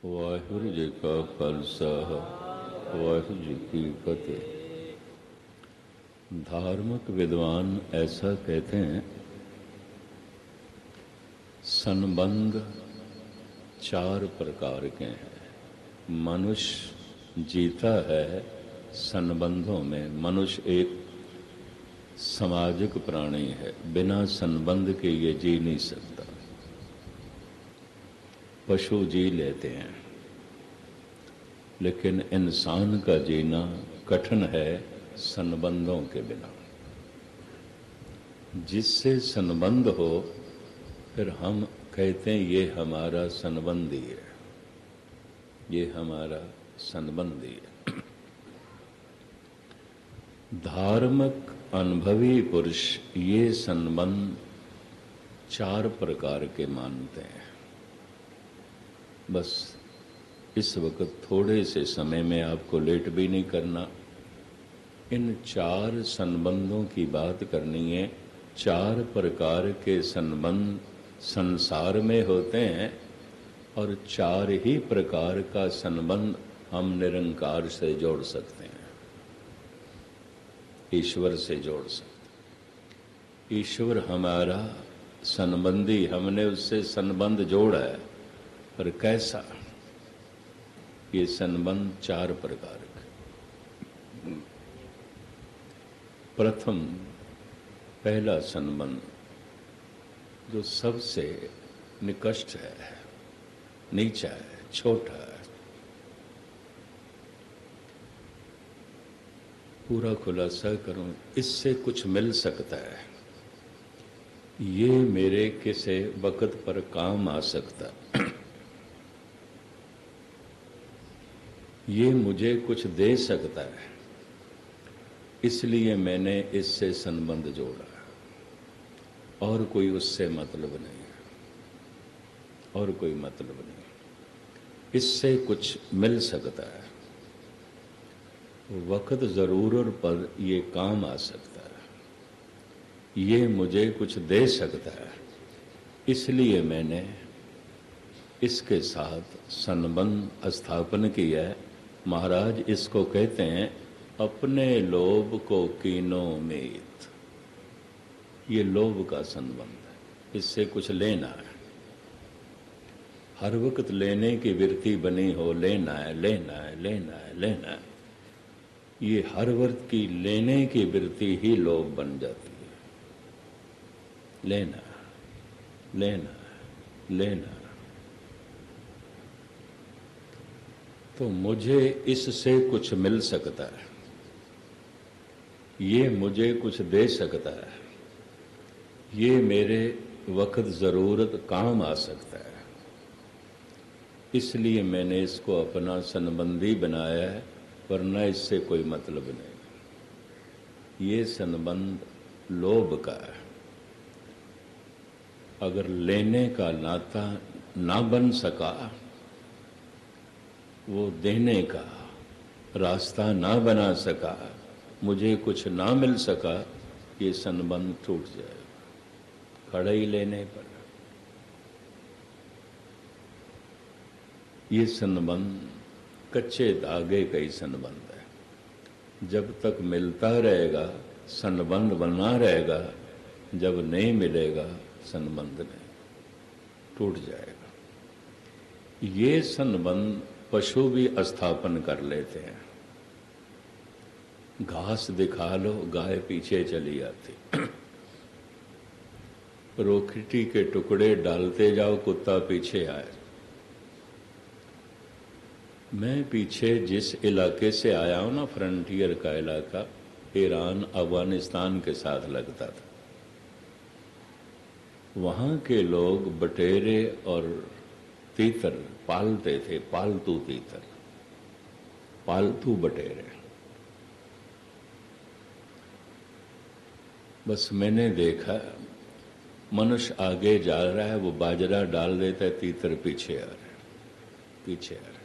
वाहिगुरु जी का खालसा वाहिगुरु जी की फतेह। धार्मिक विद्वान ऐसा कहते हैं, संबंध चार प्रकार के हैं। मनुष्य जीता है संबंधों में। मनुष्य एक सामाजिक प्राणी है, बिना संबंध के ये जी नहीं सकता। पशु जी लेते हैं, लेकिन इंसान का जीना कठिन है संबंधों के बिना। जिससे संबंध हो फिर हम कहते हैं ये हमारा संबंधी है, ये हमारा संबंधी है। धार्मिक अनुभवी पुरुष ये संबंध चार प्रकार के मानते हैं। बस इस वक्त थोड़े से समय में आपको लेट भी नहीं करना, इन चार संबंधों की बात करनी है। चार प्रकार के संबंध संसार में होते हैं और चार ही प्रकार का संबंध हम निरंकार से जोड़ सकते हैं, ईश्वर से जोड़ सकते। ईश्वर हमारा संबंधी, हमने उससे संबंध जोड़ा है, पर कैसा? ये संबंध चार प्रकार के। प्रथम पहला संबंध जो सबसे निकष्ट है, नीचा है, छोटा है, पूरा खुलासा करूं, इससे कुछ मिल सकता है, ये मेरे किसी वक्त पर काम आ सकता, ये मुझे कुछ दे सकता है, इसलिए मैंने इससे संबंध जोड़ा। और कोई उससे मतलब नहीं है, और कोई मतलब नहीं। इससे कुछ मिल सकता है, वक्त जरूरत पर ये काम आ सकता है, ये मुझे कुछ दे सकता है, इसलिए मैंने इसके साथ संबंध स्थापन किया है। महाराज इसको कहते हैं अपने लोभ को कीनो मीत। ये लोभ का संबंध है, इससे कुछ लेना है। हर वक्त लेने की वृत्ति बनी हो, लेना है, लेना है, लेना है, लेना है, ये हर वक्त की लेने की वृत्ति ही लोभ बन जाती है। लेना, लेना, लेना। तो मुझे इससे कुछ मिल सकता है, ये मुझे कुछ दे सकता है, ये मेरे वक्त ज़रूरत काम आ सकता है, इसलिए मैंने इसको अपना संबंधी बनाया है, वरना इससे कोई मतलब नहीं। ये संबंध लोभ का है। अगर लेने का नाता ना बन सका, वो देने का रास्ता ना बना सका, मुझे कुछ ना मिल सका, ये संबंध टूट जाएगा खड़ा ही लेने पर। ये संबंध कच्चे धागे का ही संबंध है। जब तक मिलता रहेगा संबंध बना रहेगा, जब नहीं मिलेगा संबंध नहीं, टूट जाएगा। ये संबंध पशु भी स्थापन कर लेते हैं। घास दिखा लो, गाय पीछे चली आती। रोटी के टुकड़े डालते जाओ, कुत्ता पीछे आए। मैं पीछे जिस इलाके से आया हूं ना, फ्रंटियर का इलाका, ईरान अफगानिस्तान के साथ लगता था। वहां के लोग बटेरे और तीतर पालते थे, पालतू तीतर, पालतू बटेरे। बस मैंने देखा मनुष्य आगे जा रहा है, वो बाजरा डाल देता है, तीतर पीछे आ रहे, पीछे आ रहे।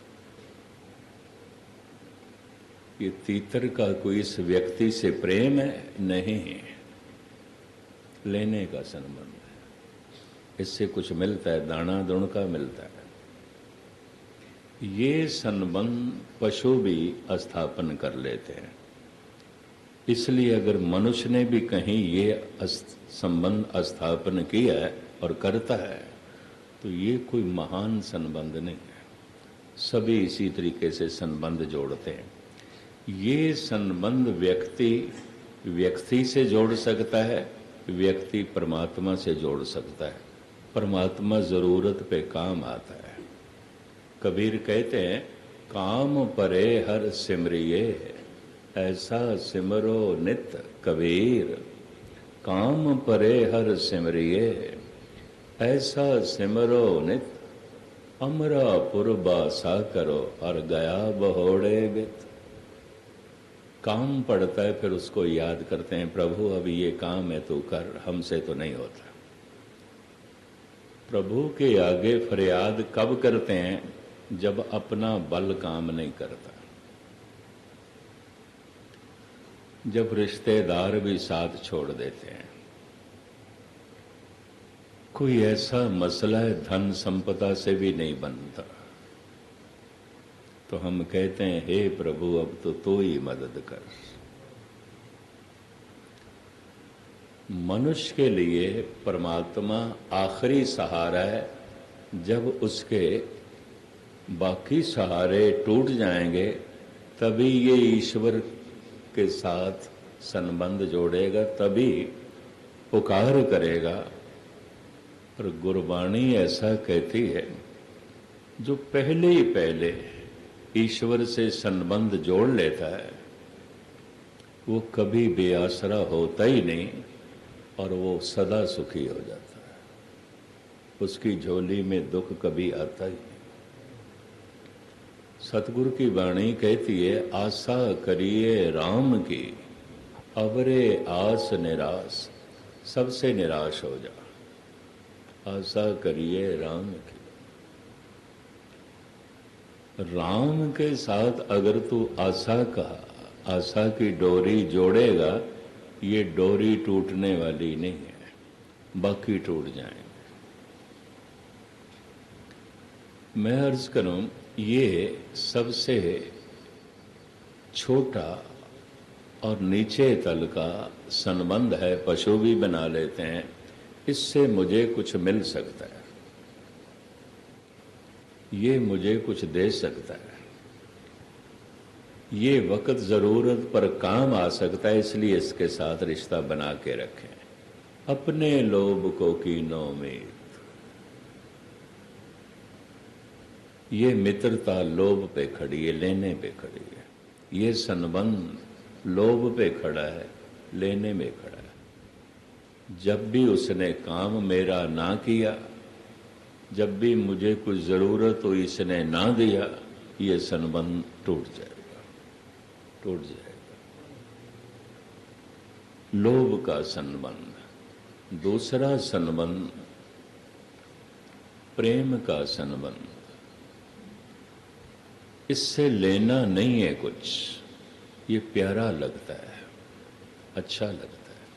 ये तीतर का कोई इस व्यक्ति से प्रेम है? नहीं, लेने का संबंध है। इससे कुछ मिलता है, दाना दुणका मिलता है। ये संबंध पशु भी स्थापन कर लेते हैं। इसलिए अगर मनुष्य ने भी कहीं ये संबंध स्थापन किया है और करता है तो ये कोई महान संबंध नहीं है। सभी इसी तरीके से संबंध जोड़ते हैं। ये संबंध व्यक्ति से जोड़ सकता है, व्यक्ति परमात्मा से जोड़ सकता है। परमात्मा जरूरत पे काम आता है। कबीर कहते हैं, काम परे हर सिमरिए, ऐसा सिमरो नित कबीर। काम परे हर सिमरिए, ऐसा सिमरो नित। अमरापुर बासा करो और गया बहोड़े बित। काम पड़ता है, फिर उसको याद करते हैं, प्रभु अभी ये काम है तू कर, हमसे तो नहीं होता। प्रभु के आगे फरियाद कब करते हैं? जब अपना बल काम नहीं करता, जब रिश्तेदार भी साथ छोड़ देते हैं। कोई ऐसा मसला है धन संपदा से भी नहीं बनता, तो हम कहते हैं, हे प्रभु अब तो तू ही मदद कर। मनुष्य के लिए परमात्मा आखिरी सहारा है। जब उसके बाकी सहारे टूट जाएंगे तभी ये ईश्वर के साथ संबंध जोड़ेगा, तभी पुकार करेगा। और गुरबाणी ऐसा कहती है, जो पहले ही पहले ईश्वर से संबंध जोड़ लेता है वो कभी बेआसरा होता ही नहीं और वो सदा सुखी हो जाता है। उसकी झोली में दुख कभी आता ही नहीं। सतगुरु की वाणी कहती है, आशा करिए राम की, अवरे आस निराश। सबसे निराश हो जा, आशा करिए राम की। राम के साथ अगर तू आशा की डोरी जोड़ेगा, ये डोरी टूटने वाली नहीं है, बाकी टूट जाएंगे। मैं अर्ज करूं, ये सबसे छोटा और नीचे तल का संबंध है, पशु भी बना लेते हैं। इससे मुझे कुछ मिल सकता है, ये मुझे कुछ दे सकता है, ये वक्त जरूरत पर काम आ सकता है, इसलिए इसके साथ रिश्ता बना के रखें। अपने लोभ को कीनो उम्मीद। ये मित्रता लोभ पे खड़ी है, लेने पे खड़ी है। ये संबंध लोभ पे खड़ा है, लेने में खड़ा है। जब भी उसने काम मेरा ना किया, जब भी मुझे कुछ जरूरत हो इसने ना दिया, ये संबंध टूट जाएगा, टूट जाएगा। लोभ का संबंध। दूसरा संबंध प्रेम का संबंध। इससे लेना नहीं है कुछ, ये प्यारा लगता है, अच्छा लगता है,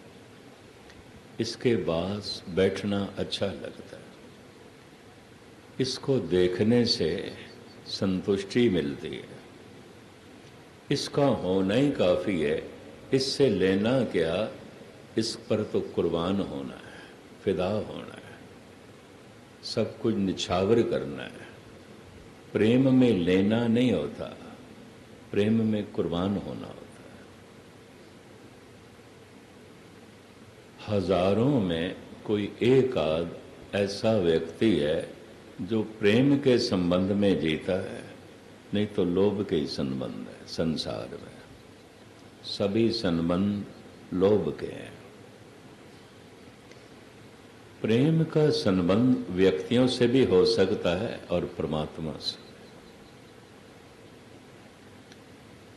इसके पास बैठना अच्छा लगता है, इसको देखने से संतुष्टि मिलती है, इसका होना ही काफ़ी है, इससे लेना क्या, इस पर तो कुर्बान होना है, फिदा होना है, सब कुछ निछावर करना है। प्रेम में लेना नहीं होता, प्रेम में कुर्बान होना होता है। हजारों में कोई एक आध ऐसा व्यक्ति है जो प्रेम के संबंध में जीता है, नहीं तो लोभ के ही संबंध है। संसार में सभी संबंध लोभ के हैं। प्रेम का संबंध व्यक्तियों से भी हो सकता है और परमात्मा से।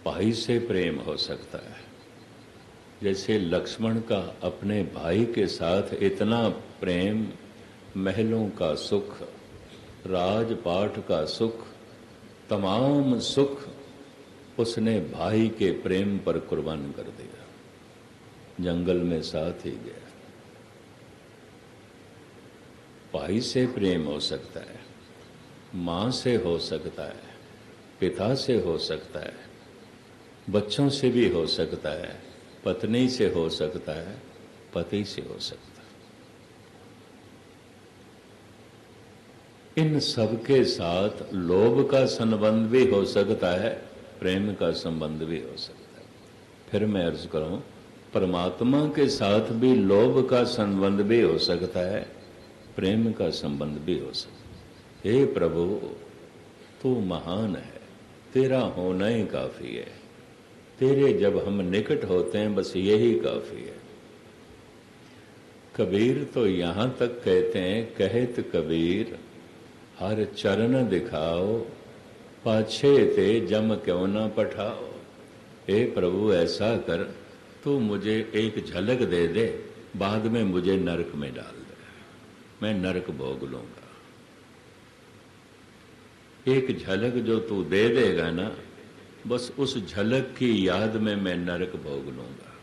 भाई से प्रेम हो सकता है, जैसे लक्ष्मण का अपने भाई के साथ इतना प्रेम, महलों का सुख, राजपाट का सुख, तमाम सुख उसने भाई के प्रेम पर कुर्बान कर दिया, जंगल में साथ ही गया। भाई से प्रेम हो सकता है, माँ से हो सकता है, पिता से हो सकता है, बच्चों से भी हो सकता है, पत्नी से हो सकता है, पति से हो सकता है। इन सब के साथ लोभ का संबंध भी हो सकता है, प्रेम का संबंध भी हो सकता है। फिर मैं अर्ज करूं, परमात्मा के साथ भी लोभ का संबंध भी हो सकता है, प्रेम का संबंध भी हो सकता है। हे प्रभु, तू महान है, तेरा होना ही काफी है। तेरे जब हम निकट होते हैं बस यही काफी है। कबीर तो यहां तक कहते हैं, कहत कबीर हर चरण दिखाओ, पाछे ते जम क्यों ना पठाओ। हे प्रभु, ऐसा कर, तू मुझे एक झलक दे दे, बाद में मुझे नरक में डाल दे, मैं नरक भोग लूंगा। एक झलक जो तू दे देगा ना, बस उस झलक की याद में मैं नरक भोग लूंगा,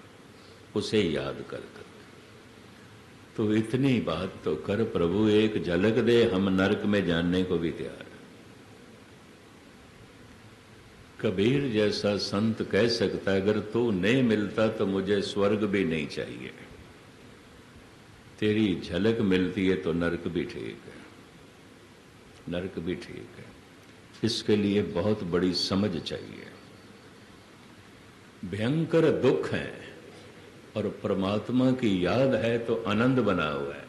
उसे याद कर कर। तो इतनी बात तो कर प्रभु, एक झलक दे, हम नरक में जानने को भी तैयार हैं। कबीर जैसा संत कह सकता है, अगर तू नहीं मिलता तो मुझे स्वर्ग भी नहीं चाहिए, तेरी झलक मिलती है तो नरक भी ठीक है, नरक भी ठीक है। इसके लिए बहुत बड़ी समझ चाहिए। भयंकर दुख है और परमात्मा की याद है तो आनंद बना हुआ है।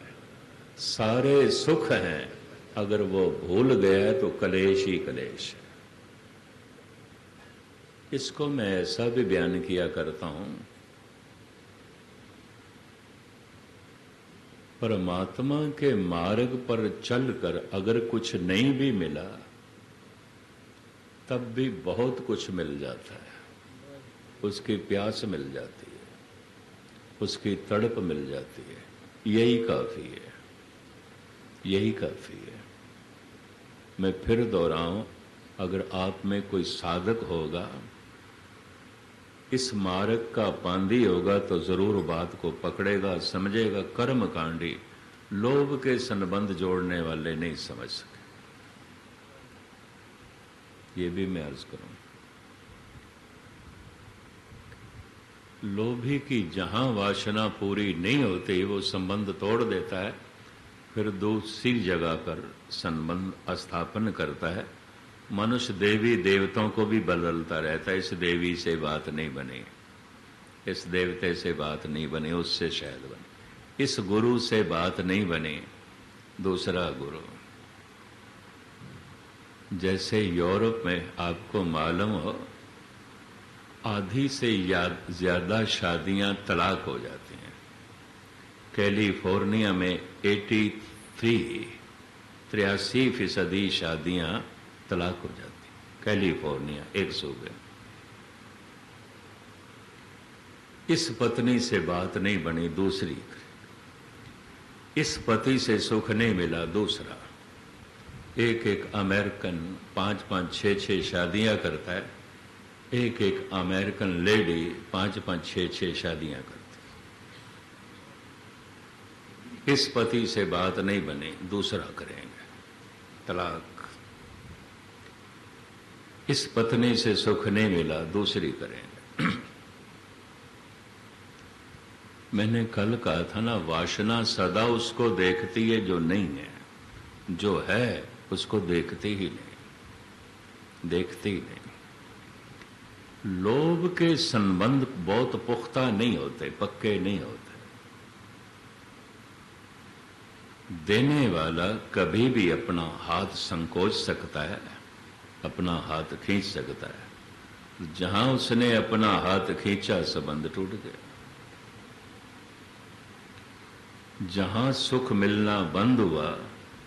सारे सुख हैं, अगर वो भूल गया है तो कलेश ही कलेश है। इसको मैं ऐसा भी बयान किया करता हूं, परमात्मा के मार्ग पर चलकर अगर कुछ नहीं भी मिला तब भी बहुत कुछ मिल जाता है। उसकी प्यास मिल जाती है, उसकी तड़प मिल जाती है, यही काफी है, यही काफी है। मैं फिर दोहराऊं, अगर आप में कोई साधक होगा, इस मार्ग का पांदी होगा तो जरूर बात को पकड़ेगा, समझेगा। कर्म कांडी लोभ के संबंध जोड़ने वाले नहीं समझ सके, ये भी मैं अर्ज करूं। लोभी की जहां वासना पूरी नहीं होती वो संबंध तोड़ देता है, फिर दूसरी जगह पर संबंध स्थापन करता है। मनुष्य देवी देवताओं को भी बदलता रहता है। इस देवी से बात नहीं बनी, इस देवते से बात नहीं बनी, उससे शायद बनी। इस गुरु से बात नहीं बनी, दूसरा गुरु। जैसे यूरोप में आपको मालूम हो, आधी से ज्यादा शादियां तलाक हो जाती हैं। कैलिफोर्निया में 83% शादियां तलाक हो जाती। कैलिफोर्निया एक सूबे। इस पत्नी से बात नहीं बनी, दूसरी। इस पति से सुख नहीं मिला, दूसरा। एक एक अमेरिकन 5-5, 6-6 शादियां करता है। एक एक अमेरिकन लेडी 5-5, 6-6 शादियां करती। इस पति से बात नहीं बनी, दूसरा करेंगे, तलाक। इस पत्नी से सुख नहीं मिला, दूसरी करेंगे। मैंने कल कहा था ना, वासना सदा उसको देखती है जो नहीं है, जो है उसको देखती ही नहीं, देखती ही नहीं। लोभ के संबंध बहुत पुख्ता नहीं होते, पक्के नहीं होते। देने वाला कभी भी अपना हाथ संकोच सकता है, अपना हाथ खींच सकता है। जहां उसने अपना हाथ खींचा, संबंध टूट गया। जहां सुख मिलना बंद हुआ,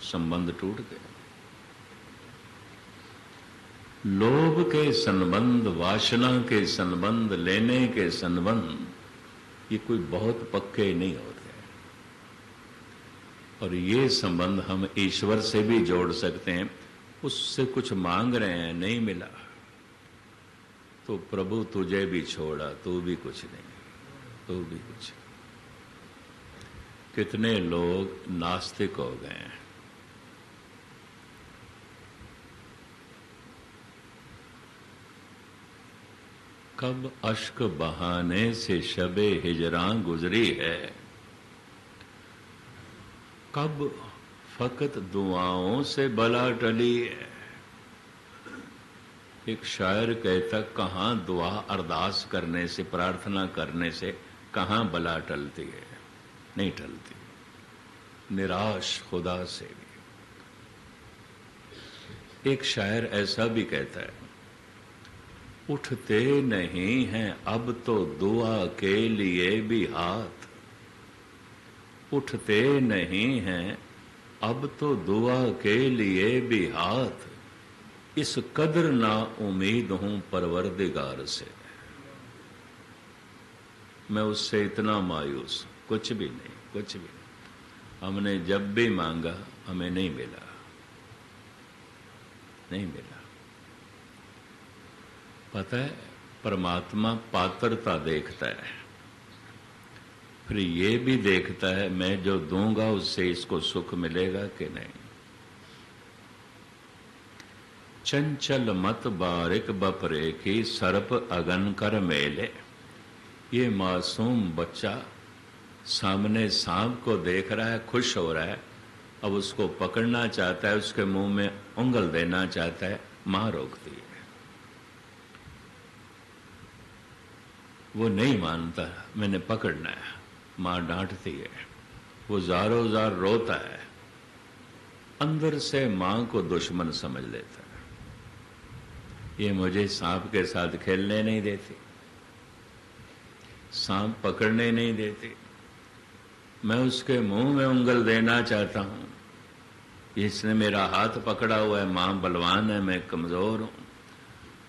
संबंध टूट गया। लोभ के संबंध, वासना के संबंध, लेने के संबंध, ये कोई बहुत पक्के नहीं होते। और ये संबंध हम ईश्वर से भी जोड़ सकते हैं। उससे कुछ मांग रहे हैं, नहीं मिला तो प्रभु तुझे भी छोड़ा, तू भी कुछ नहीं, तू भी कुछ। कितने लोग नास्तिक हो गए हैं। कब अश्क बहाने से शबे हिजरां गुजरी है, कब फकत दुआओं से बला टली है। एक शायर कहता, कहाँ दुआ अरदास करने से, प्रार्थना करने से कहाँ बला टलती है, नहीं टलती। निराश खुदा से भी। एक शायर ऐसा भी कहता है, उठते नहीं हैं अब तो दुआ के लिए भी हाथ, उठते नहीं हैं अब तो दुआ के लिए भी हाथ, इस कदर ना उम्मीद हूं परवरदिगार से। मैं उससे इतना मायूस, कुछ भी नहीं, कुछ भी नहीं। हमने जब भी मांगा हमें नहीं मिला, नहीं मिला। पता है, परमात्मा पात्रता देखता है, फिर ये भी देखता है मैं जो दूंगा उससे इसको सुख मिलेगा कि नहीं। चंचल मत बारिक बपरे की सर्प अगन कर मेले। ये मासूम बच्चा सामने सांप को देख रहा है, खुश हो रहा है, अब उसको पकड़ना चाहता है, उसके मुंह में उंगल देना चाहता है, मां रोकती है। वो नहीं मानता, मैंने पकड़ना है, मां डांटती है, वो ज़ारो ज़ार रोता है, अंदर से मां को दुश्मन समझ लेता है। ये मुझे सांप के साथ खेलने नहीं देती, सांप पकड़ने नहीं देती, मैं उसके मुंह में उंगल देना चाहता हूं, इसने मेरा हाथ पकड़ा हुआ है, मां बलवान है, मैं कमजोर हूं।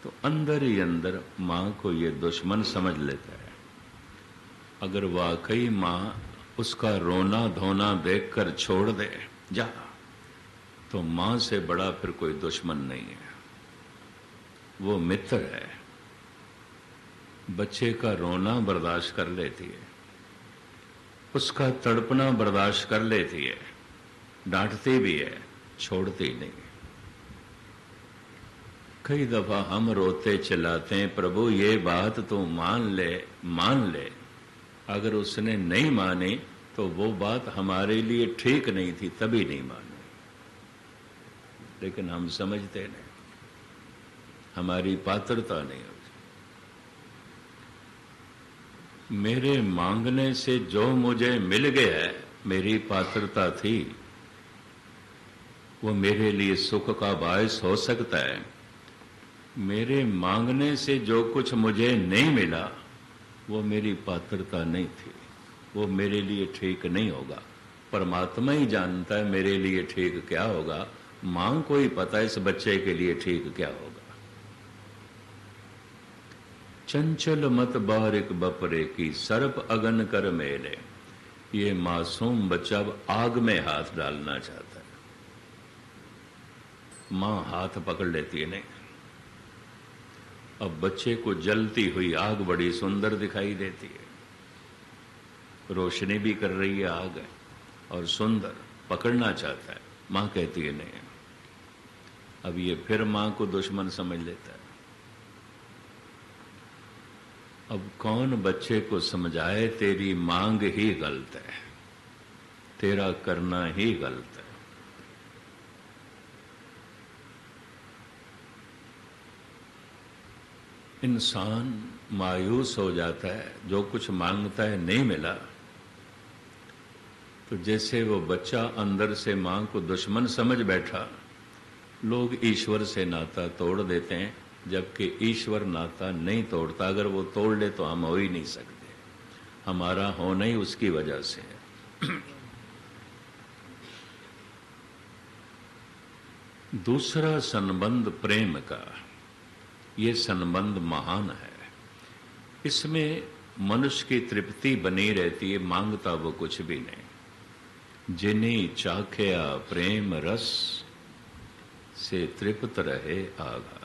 तो अंदर ही अंदर मां को ये दुश्मन समझ लेता है। अगर वाकई मां उसका रोना धोना देखकर छोड़ दे जा, तो मां से बड़ा फिर कोई दुश्मन नहीं है, वो मित्र है। बच्चे का रोना बर्दाश्त कर लेती है, उसका तड़पना बर्दाश्त कर लेती है, डांटती भी है, छोड़ती नहीं। कई दफा हम रोते चिल्लाते हैं, प्रभु ये बात तो मान ले, मान ले। अगर उसने नहीं मानी तो वो बात हमारे लिए ठीक नहीं थी, तभी नहीं मानी। लेकिन हम समझते नहीं, हमारी पात्रता नहीं होती। मेरे मांगने से जो मुझे मिल गया है, मेरी पात्रता थी, वो मेरे लिए सुख का बायस हो सकता है। मेरे मांगने से जो कुछ मुझे नहीं मिला, वो मेरी पात्रता नहीं थी, वो मेरे लिए ठीक नहीं होगा। परमात्मा ही जानता है मेरे लिए ठीक क्या होगा, मां को ही पता है इस बच्चे के लिए ठीक क्या होगा। चंचल मत बारिक बपरे की सर्प अगन कर मेले। ये मासूम बच्चा अब आग में हाथ डालना चाहता है, मां हाथ पकड़ लेती है, नहीं। अब बच्चे को जलती हुई आग बड़ी सुंदर दिखाई देती है, रोशनी भी कर रही है आग है, और सुंदर, पकड़ना चाहता है, मां कहती है नहीं। अब ये फिर मां को दुश्मन समझ लेता है। अब कौन बच्चे को समझाए, तेरी मांग ही गलत है, तेरा करना ही गलत है। इंसान मायूस हो जाता है, जो कुछ मांगता है नहीं मिला, तो जैसे वो बच्चा अंदर से मां को दुश्मन समझ बैठा। लोग ईश्वर से नाता तोड़ देते हैं, जबकि ईश्वर नाता नहीं तोड़ता। अगर वो तोड़ ले तो हम हो ही नहीं सकते, हमारा होना ही उसकी वजह से है। दूसरा संबंध प्रेम का, ये संबंध महान है। इसमें मनुष्य की तृप्ति बनी रहती है, मांगता वो कुछ भी नहीं। जिन्हीं चाख्या प्रेम रस से तृप्त रहे आगा।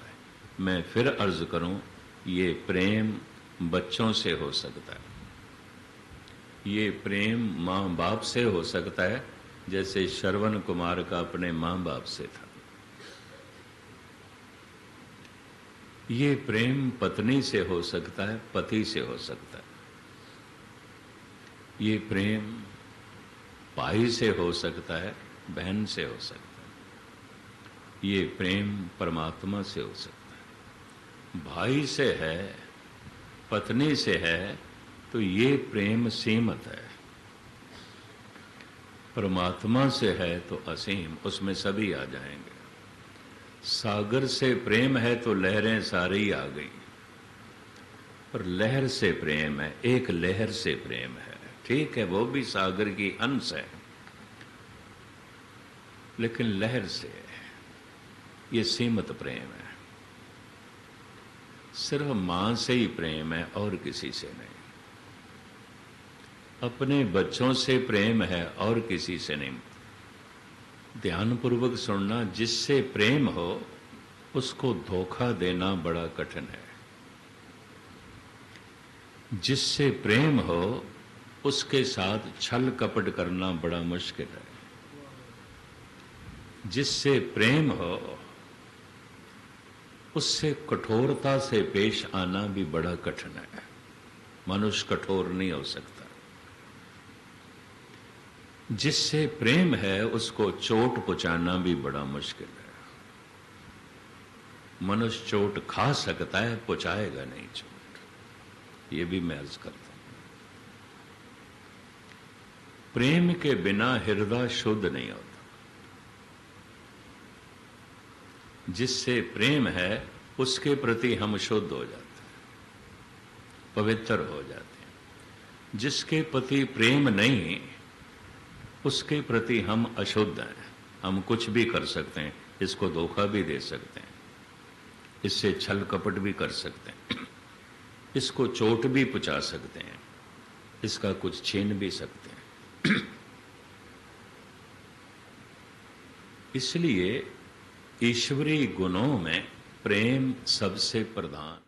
मैं फिर अर्ज करूं, ये प्रेम बच्चों से हो सकता है, ये प्रेम माँ बाप से हो सकता है, जैसे श्रवण कुमार का अपने माँ बाप से था। ये प्रेम पत्नी से हो सकता है, पति से हो सकता है। ये प्रेम भाई से हो सकता है, बहन से हो सकता है। ये प्रेम परमात्मा से हो सकता है। भाई से है, पत्नी से है, तो ये प्रेम सीमित है। परमात्मा से है तो असीम, उसमें सभी आ जाएंगे। सागर से प्रेम है तो लहरें सारी आ गई, और लहर से प्रेम है, एक लहर से प्रेम है। ठीक है, वो भी सागर की अंश है, लेकिन लहर से ये सीमित प्रेम है। सिर्फ मां से ही प्रेम है और किसी से नहीं। अपने बच्चों से प्रेम है और किसी से नहीं। ध्यानपूर्वक सुनना, जिससे प्रेम हो उसको धोखा देना बड़ा कठिन है। जिससे प्रेम हो उसके साथ छल कपट करना बड़ा मुश्किल है। जिससे प्रेम हो उससे कठोरता से पेश आना भी बड़ा कठिन है। मनुष्य कठोर नहीं हो सकता। जिससे प्रेम है उसको चोट पहुंचाना भी बड़ा मुश्किल है। मनुष्य चोट खा सकता है, पहुंचाएगा नहीं चोट। ये भी मैं अर्ज करता हूं। प्रेम के बिना हृदय शुद्ध नहीं होता। जिससे प्रेम है उसके प्रति हम शुद्ध हो जाते हैं, पवित्र हो जाते हैं। जिसके प्रति प्रेम नहीं, उसके प्रति हम अशुद्ध हैं। हम कुछ भी कर सकते हैं, इसको धोखा भी दे सकते हैं, इससे छल कपट भी कर सकते हैं, इसको चोट भी पहुंचा सकते हैं, इसका कुछ छीन भी सकते हैं। इसलिए ईश्वरीय गुणों में प्रेम सबसे प्रधान।